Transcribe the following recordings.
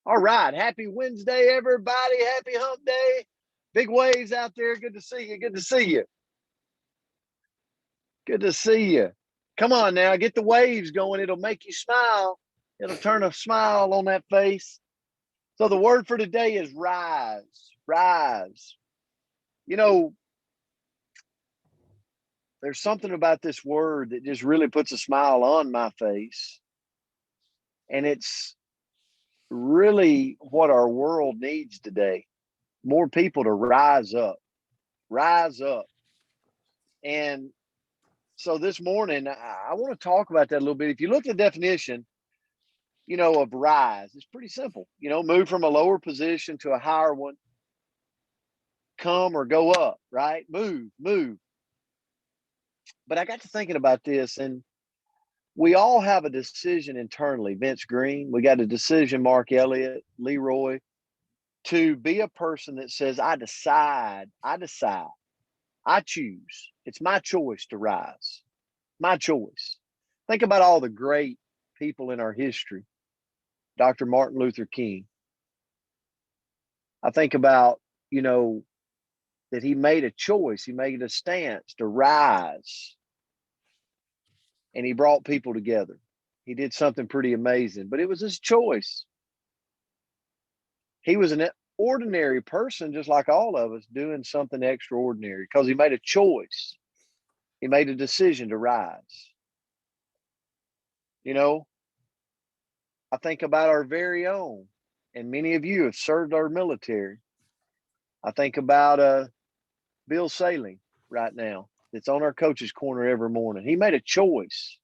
All right. Happy Wednesday, everybody. Happy hump day. Big waves out there. Good to see you. Good to see you. Good to see you. Come on now. Get the waves going. It'll make you smile. It'll turn a smile on that face. So the word for today is rise. Rise. You know, there's something about this word that just really puts a smile on my face. And it's really what our world needs today. More people to rise up. Rise up. And so this morning, I want to talk about that a little bit. If you look at the definition, of rise, it's pretty simple. Move from a lower position to a higher one, come or go up, right? Move. But I got to thinking about this, and we all have a decision internally. Vince Green, we got a decision, Mark Elliott, Leroy, to be a person that says, I decide, I choose. It's my choice to rise. My choice. Think about all the great people in our history. Dr. Martin Luther King. I think about, that he made a choice. He made a stance to rise. And he brought people together. He did something pretty amazing, but it was his choice. He was an ordinary person, just like all of us, doing something extraordinary because he made a choice. He made a decision to rise. I think about our very own, and many of you have served our military. I think about Bill Sailing right now that's on our coach's corner every morning. He made a choice.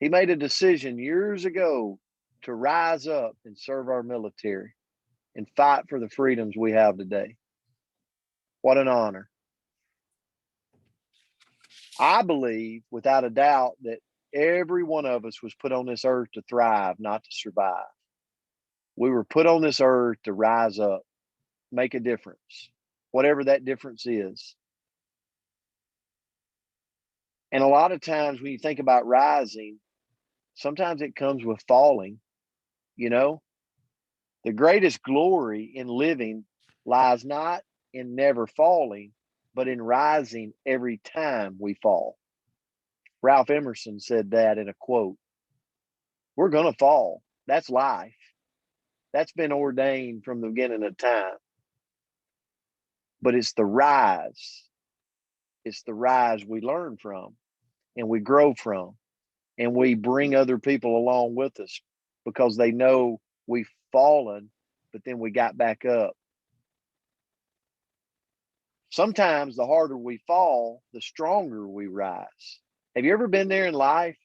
He made a decision years ago to rise up and serve our military and fight for the freedoms we have today. What an honor. I believe without a doubt that every one of us was put on this earth to thrive, not to survive. We were put on this earth to rise up, make a difference, whatever that difference is. And a lot of times when you think about rising, sometimes it comes with falling. The greatest glory in living lies not in never falling, but in rising every time we fall. Ralph Emerson said that in a quote. We're going to fall. That's life. That's been ordained from the beginning of time. But it's the rise. It's the rise we learn from and we grow from, and we bring other people along with us because they know we've fallen, but then we got back up. Sometimes the harder we fall, the stronger we rise. Have you ever been there in life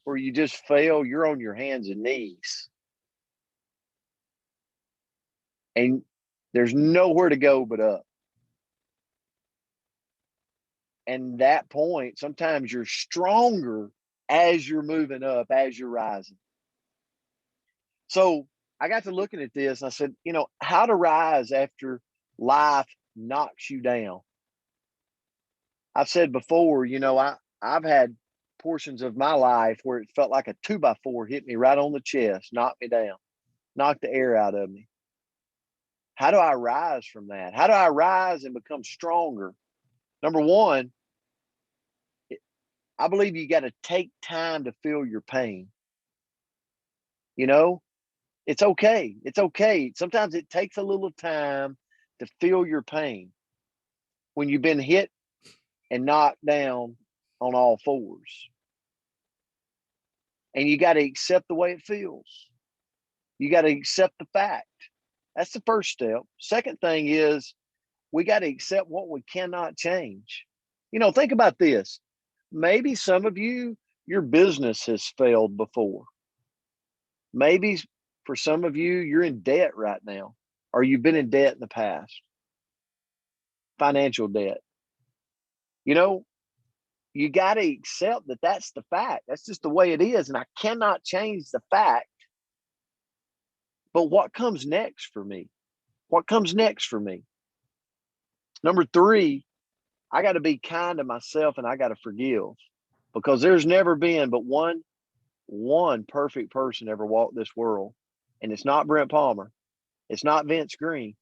where you just fail? You're on your hands and knees, and there's nowhere to go but up. And that point, sometimes you're stronger as you're moving up, as you're rising. So I got to looking at this and I said, how to rise after life knocks you down. I've said before, I've had portions of my life where it felt like a 2x4 hit me right on the chest, knocked me down, knocked the air out of me. How do I rise from that? How do I rise and become stronger? Number one, I believe you got to take time to feel your pain. It's okay. It's okay. Sometimes it takes a little time to feel your pain when you've been hit and knocked down on all fours. And you got to accept the way it feels. You got to accept the fact. That's the first step. Second thing is we got to accept what we cannot change. Think about this. Maybe some of you, your business has failed before. Maybe for some of you, you're in debt right now, or you've been in debt in the past. Financial debt. You got to accept that that's the fact. That's just the way it is. And I cannot change the fact. But what comes next for me? What comes next for me? Number 3, I got to be kind to myself and I got to forgive, because there's never been but one perfect person ever walked this world. And it's not Brent Palmer. It's not Vince Green.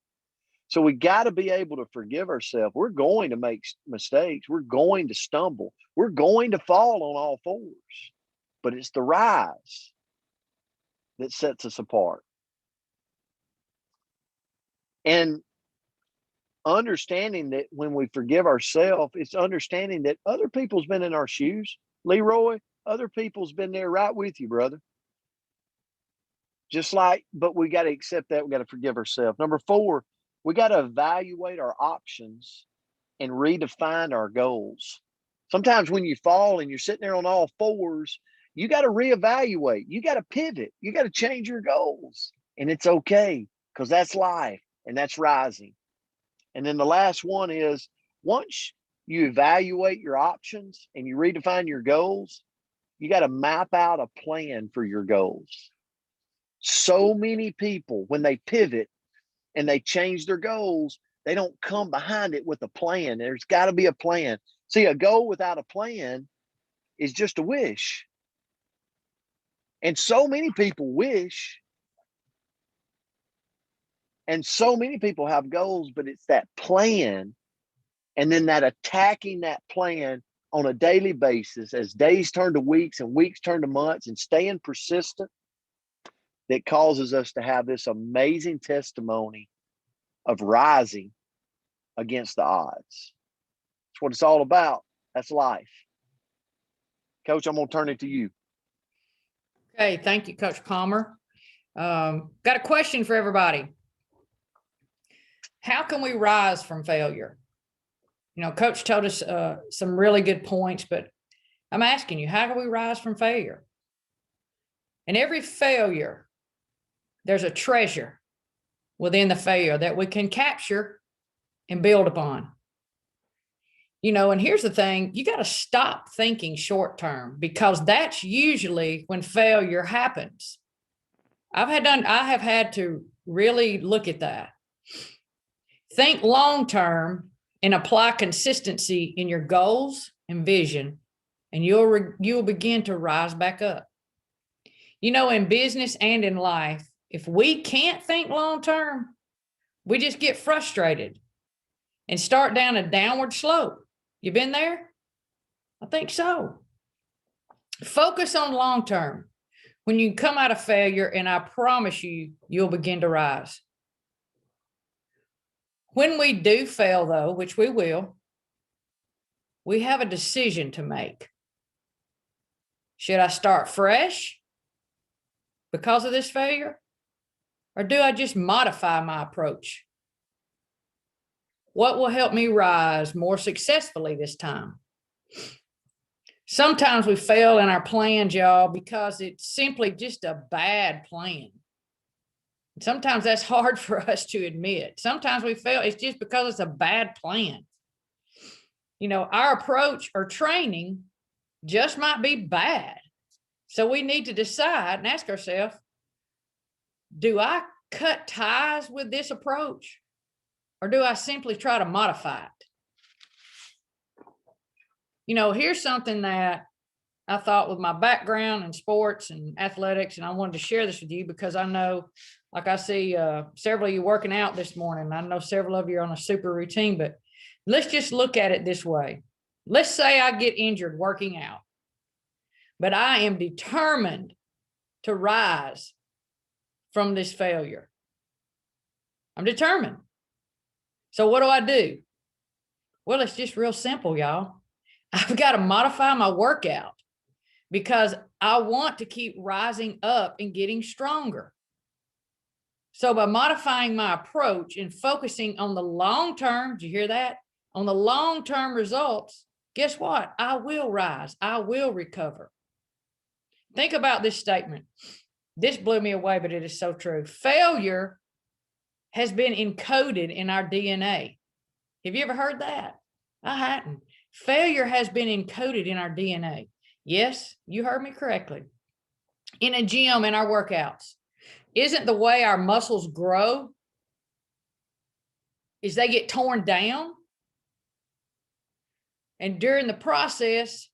So we got to be able to forgive ourselves. We're going to make mistakes. We're going to stumble. We're going to fall on all fours. But it's the rise that sets us apart. And understanding that when we forgive ourselves, it's understanding that other people's been in our shoes. Leroy, other people's been there right with you, brother. Just like, but we got to accept that. We got to forgive ourselves. Number 4, we got to evaluate our options and redefine our goals. Sometimes when you fall and you're sitting there on all fours, you got to reevaluate. You got to pivot. You got to change your goals. And it's okay, because that's life and that's rising. And then the last one is, once you evaluate your options and you redefine your goals, you got to map out a plan for your goals. So many people, when they pivot and they change their goals, they don't come behind it with a plan. There's got to be a plan. See, a goal without a plan is just a wish. And so many people wish, and so many people have goals, but it's that plan, and then that attacking that plan on a daily basis as days turn to weeks and weeks turn to months, and staying persistent, that causes us to have this amazing testimony of rising against the odds. That's what it's all about. That's life. Coach, I'm going to turn it to you. Okay, thank you, Coach Palmer. Got a question for everybody. How can we rise from failure? You know, Coach told us some really good points, but I'm asking you, how can we rise from failure? In every failure, there's a treasure within the failure that we can capture and build upon. You know, and here's the thing, you got to stop thinking short term, because that's usually when failure happens. I have had to really look at that. Think long term and apply consistency in your goals and vision, and you'll begin to rise back up. You know, in business and in life, if we can't think long term, we just get frustrated and start down a downward slope. You been there? I think so. Focus on long term. When you come out of failure, and I promise you, you'll begin to rise. When we do fail, though, which we will, we have a decision to make. Should I start fresh because of this failure? Or do I just modify my approach? What will help me rise more successfully this time? Sometimes we fail in our plans, y'all, because it's simply just a bad plan. Sometimes that's hard for us to admit. Sometimes we fail, it's just because it's a bad plan. You know, our approach or training just might be bad. So we need to decide and ask ourselves, do I cut ties with this approach, or do I simply try to modify it? You know, here's something that I thought, with my background in sports and athletics, and I wanted to share this with you because I know, like I see several of you working out this morning. I know several of you are on a super routine, but let's just look at it this way. Let's say I get injured working out, but I am determined to rise from this failure. I'm determined. So what do? Well, it's just real simple, y'all. I've got to modify my workout because I want to keep rising up and getting stronger. So by modifying my approach and focusing on the long term, did you hear that? On the long-term results, guess what? I will rise. I will recover. Think about this statement. This blew me away, but it is so true. Failure has been encoded in our DNA. Have you ever heard that? I hadn't. Failure has been encoded in our DNA. Yes, you heard me correctly. In a gym, in our workouts, isn't the way our muscles grow is they get torn down? And during the process,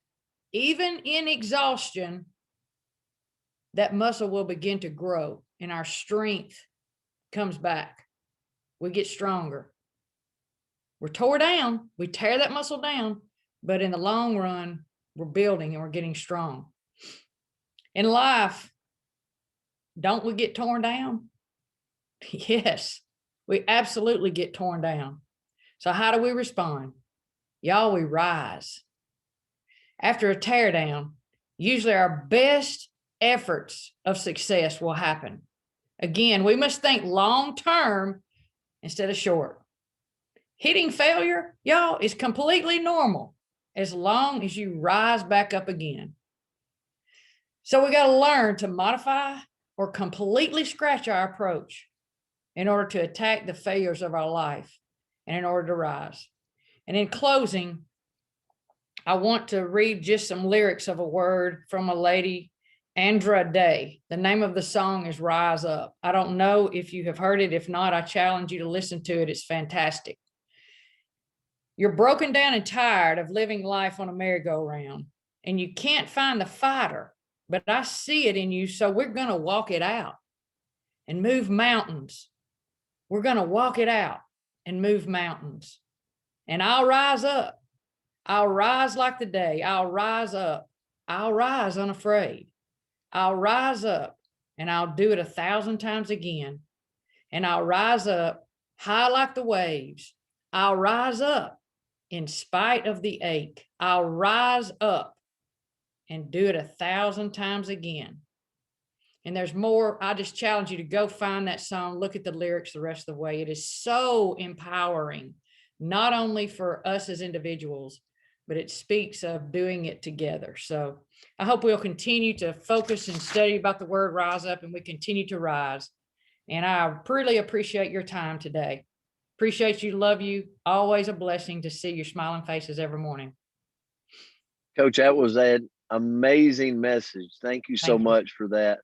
even in exhaustion, that muscle will begin to grow and our strength comes back. We get stronger. We're tore down. We tear that muscle down, but in the long run, we're building and we're getting strong. In life, don't we get torn down? Yes, we absolutely get torn down. So how do we respond? Y'all, we rise. After a tear down, usually our best efforts of success will happen. Again, we must think long term instead of short. Hitting failure, y'all, is completely normal as long as you rise back up again. So we got to learn to modify or completely scratch our approach in order to attack the failures of our life and in order to rise. And in closing, I want to read just some lyrics of a word from a lady, Andra Day. The name of the song is Rise Up. I don't know if you have heard it. If not, I challenge you to listen to it. It's fantastic. You're broken down and tired of living life on a merry-go-round, and you can't find the fighter, but I see it in you, so we're going to walk it out and move mountains. We're going to walk it out and move mountains. And I'll rise up. I'll rise like the day. I'll rise up. I'll rise unafraid. I'll rise up and I'll do it 1,000 times again. And I'll rise up high like the waves. I'll rise up in spite of the ache. I'll rise up and do it 1,000 times again. And there's more. I just challenge you to go find that song, look at the lyrics the rest of the way. It is so empowering, not only for us as individuals, but it speaks of doing it together. So I hope we'll continue to focus and study about the word rise up, and we continue to rise. And I really appreciate your time today. Appreciate you, love you. Always a blessing to see your smiling faces every morning. Coach, that was an amazing message. Thank you so much for that.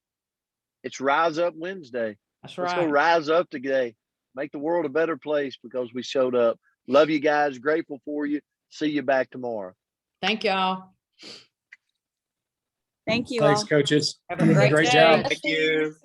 It's Rise Up Wednesday. That's right. Let's go rise up today. Make the world a better place because we showed up. Love you guys. Grateful for you. See you back tomorrow. Thank y'all. Thank you. Thanks, all. coaches. Have a great day. job. Thank you.